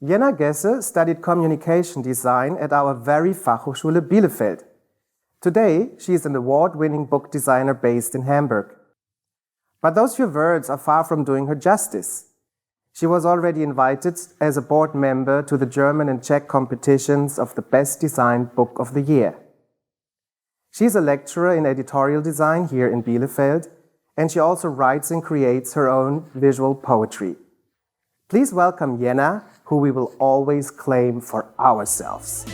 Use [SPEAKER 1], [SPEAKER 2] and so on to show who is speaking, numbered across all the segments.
[SPEAKER 1] Jenna Gesse studied communication design at our very Fachhochschule Bielefeld. Today, she is an award-winning book designer based in Hamburg. But those few words are far from doing her justice. She was already invited as a board member to the German and Czech competitions of the Best Designed Book of the Year. She is a lecturer in editorial design here in Bielefeld, and she also writes and creates her own visual poetry. Please welcome Jenna, who we will always claim for ourselves.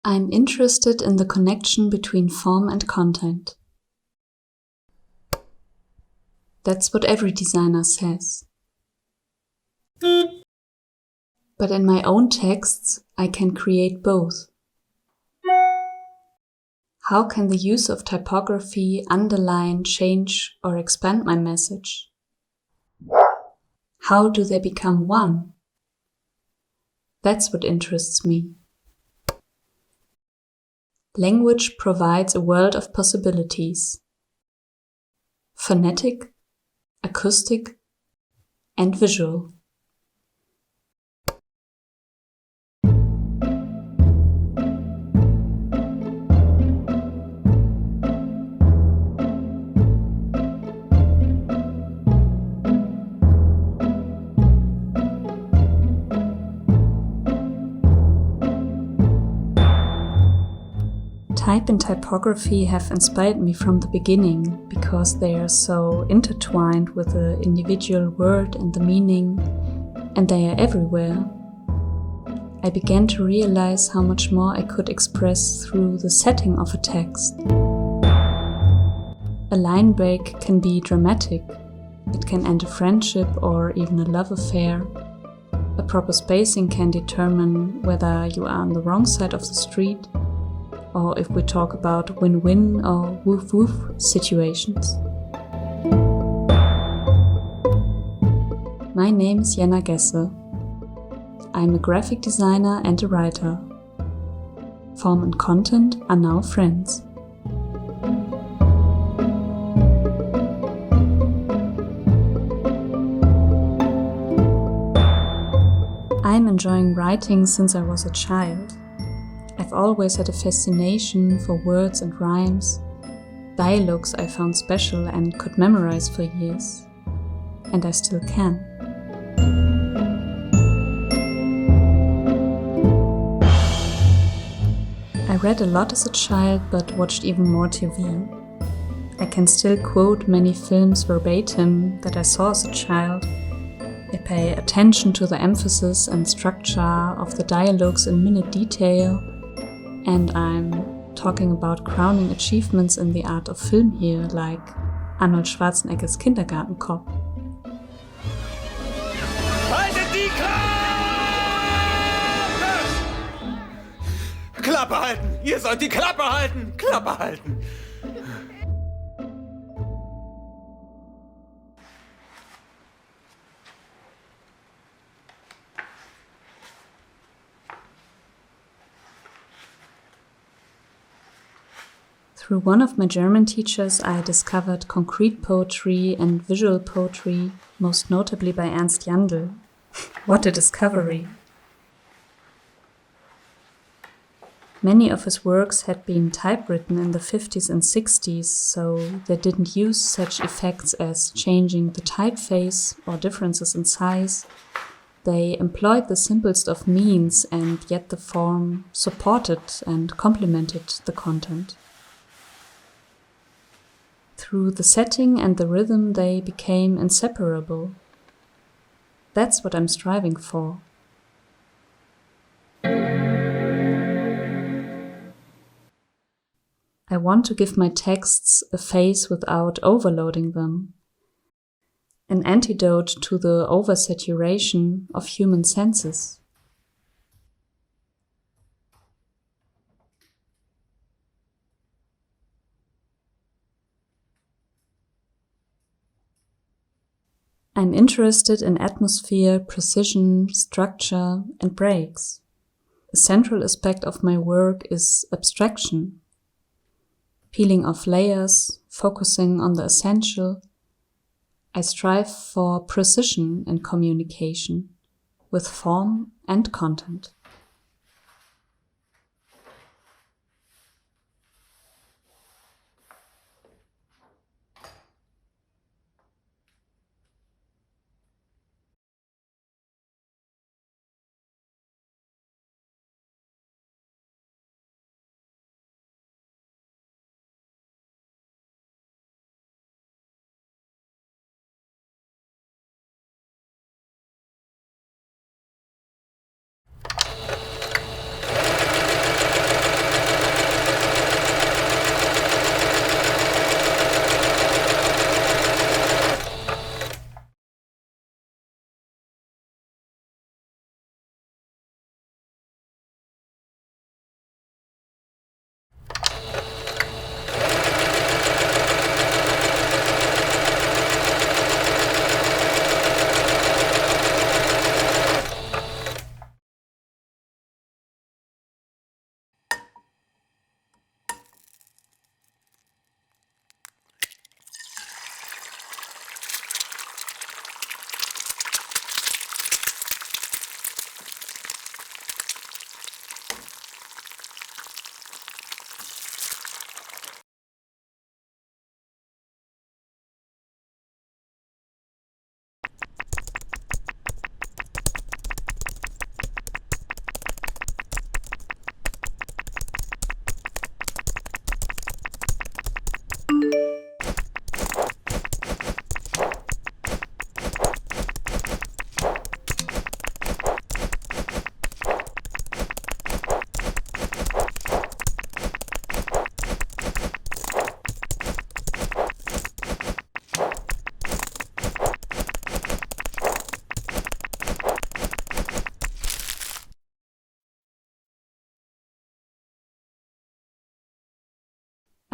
[SPEAKER 2] I'm interested in the connection between form and content. That's what every designer says. But in my own texts, I can create both. How can the use of typography underline, change, or expand my message? How do they become one? That's what interests me. Language provides a world of possibilities. Phonetic, acoustic, and visual. Type and typography have inspired me from the beginning because they are so intertwined with the individual word and the meaning, and they are everywhere. I began to realize how much more I could express through the setting of a text. A line break can be dramatic. It can end a friendship or even a love affair. A proper spacing can determine whether you are on the wrong side of the street, or if we talk about win-win or woof-woof situations. My name is Jenna Gesse. I'm a graphic designer and a writer. Form and content are now friends. I'm enjoying writing since I was a child. I've always had a fascination for words and rhymes. Dialogues I found special and could memorize for years. And I still can. I read a lot as a child, but watched even more TV. I can still quote many films verbatim that I saw as a child. I pay attention to the emphasis and structure of the dialogues in minute detail. And I'm talking about crowning achievements in the art of film here, like Arnold Schwarzenegger's Kindergartenkopf.
[SPEAKER 3] Haltet die Klappe! Klappe halten! Ihr sollt die Klappe halten! Klappe halten!
[SPEAKER 2] Through one of my German teachers, I discovered concrete poetry and visual poetry, most notably by Ernst Jandl. What a discovery! Many of his works had been typewritten in the 50s and 60s, so they didn't use such effects as changing the typeface or differences in size. They employed the simplest of means, and yet the form supported and complemented the content. Through the setting and the rhythm, they became inseparable. That's what I'm striving for. I want to give my texts a face without overloading them. an antidote to the oversaturation of human senses. I'm interested in atmosphere, precision, structure, and breaks. A central aspect of my work is abstraction. Peeling off layers, focusing on the essential, I strive for precision in communication with form and content.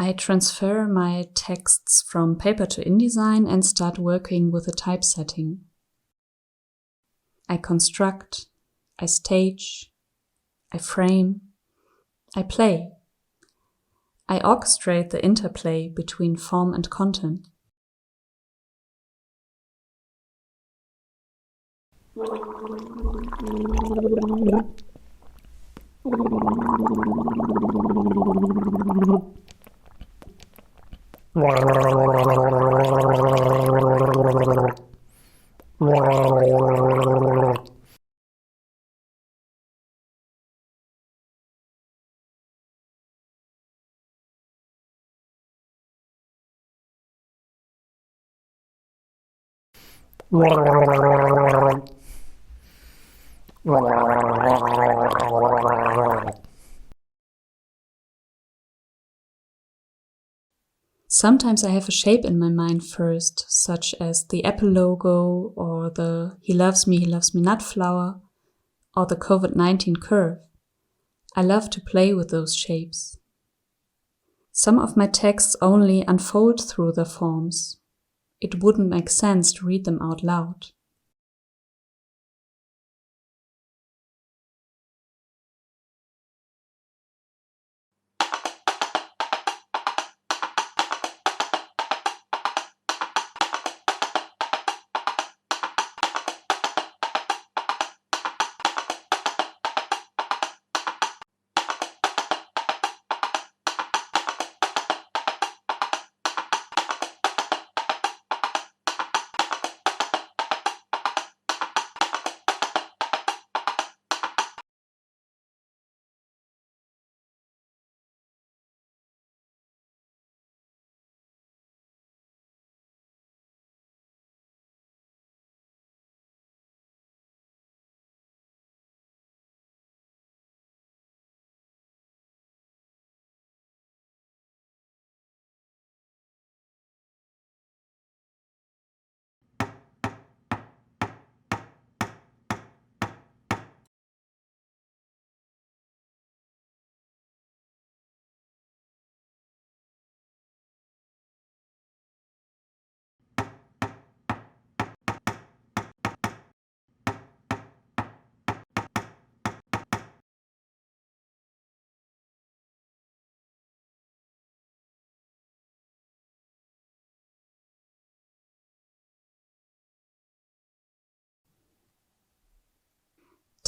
[SPEAKER 2] I transfer my texts from paper to InDesign and start working with a typesetting. I construct, I stage, I frame, I play. I orchestrate the interplay between form and content. Sometimes I have a shape in my mind first, such as the Apple logo, or the He Loves Me Not flower, or the COVID-19 curve. I love to play with those shapes. Some of my texts only unfold through their forms. It wouldn't make sense to read them out loud.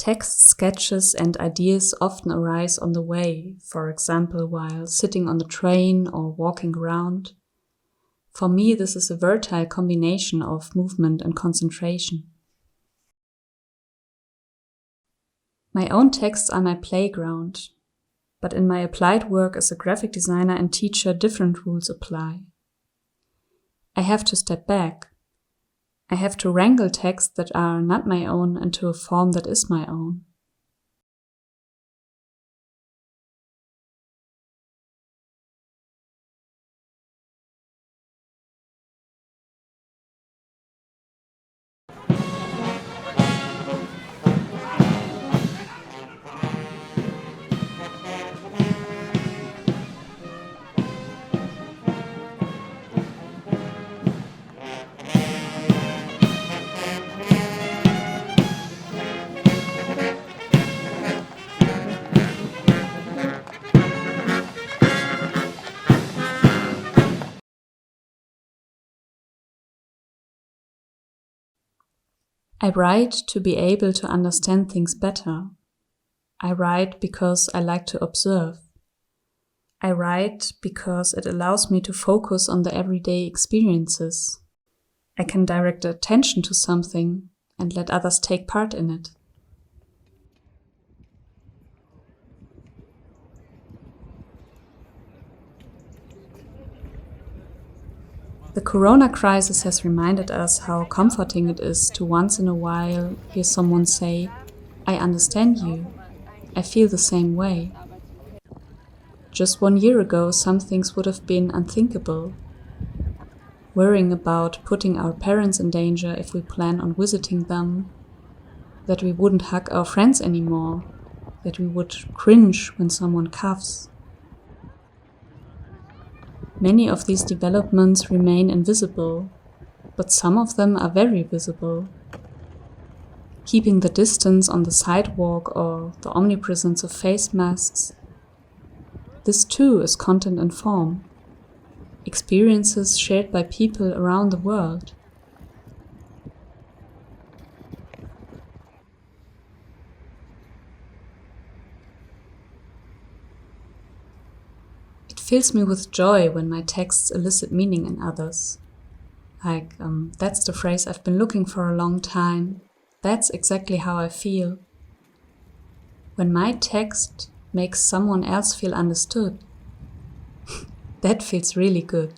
[SPEAKER 2] Text, sketches and ideas often arise on the way, for example while sitting on the train or walking around. For me, this is a versatile combination of movement and concentration. My own texts are my playground, but in my applied work as a graphic designer and teacher, different rules apply. I have to step back. I have to wrangle texts that are not my own into a form that is my own. I write to be able to understand things better. I write because I like to observe. I write because it allows me to focus on the everyday experiences. I can direct attention to something and let others take part in it. The corona crisis has reminded us how comforting it is to once in a while hear someone say, "I understand you. I feel the same way." Just 1 year ago, some things would have been unthinkable. Worrying about putting our parents in danger if we plan on visiting them, that we wouldn't hug our friends anymore, that we would cringe when someone coughs. Many of these developments remain invisible, but some of them are very visible. Keeping the distance on the sidewalk or the omnipresence of face masks. This too is content and form, experiences shared by people around the world. It fills me with joy when my texts elicit meaning in others. Like, that's the phrase I've been looking for a long time. That's exactly how I feel. When my text makes someone else feel understood, that feels really good.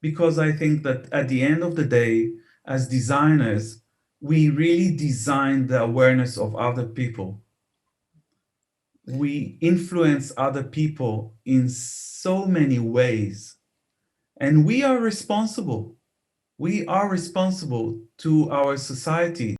[SPEAKER 4] Because I think that at the end of the day, as designers, we really design the awareness of other people. We influence other people in so many ways, and we are responsible. We are responsible to our society.